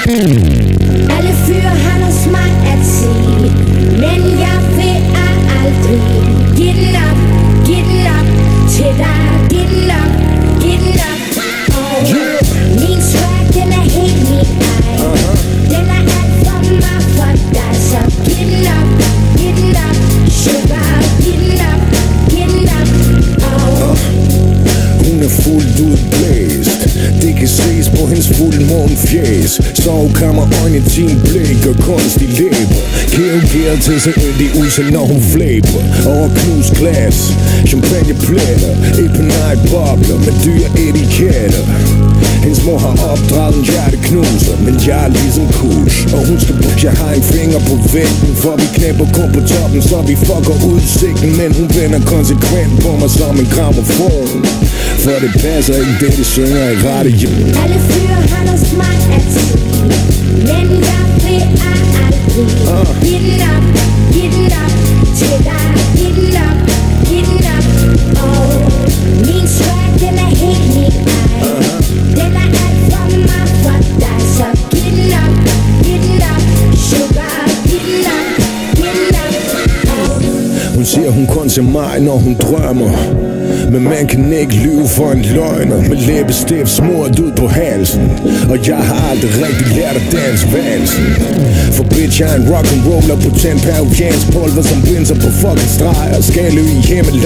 Alle fyre har noget smart at sige, men jeg vil aldrig give den op til dig. Give den op. Min swag, den er helt min egen. Den er alt for mig for dig, så giv den op. Sugar, giv den op. Hun er fuldt ud blæst. Det kan ses på hendes fuldmånefjæs. Sovkammerøjne, din blik og kunstig læber. Kævgær til sig yndig ud, så når hun flæber. Over knust glas, champagnepletter, et par night-bobler med dyre etiketter. Hendes mor har opdraget en hjerteknuser, men jeg er ligesom kush. Og hun skal bruge, jeg har en finger på vægten, for vi knæpper kun på toppen, så vi fucker udsigten. Men hun vender konsekvent på mig som en gramofon, for det passer ikke det, de synger i radio. Alle fyre har noget smart at sige, men jeg vil aldrig give den op til dig. Giv den op. Min swag, den er helt min egen. Den er alt for mig for dig, så giv den op. Sugar, giv den op. Hun siger, hun kun ser mig, når hun drømmer. Men man kan ikke lyve for en løgner. Med læbestift smurt ud på halsen. Og jeg har aldrig rigtig lært at danse valsen. For bitch, jeg er en rock'n'roller på 10 peruviansk pulver, som binser på fucking streger. Skal løbe i hjemmet.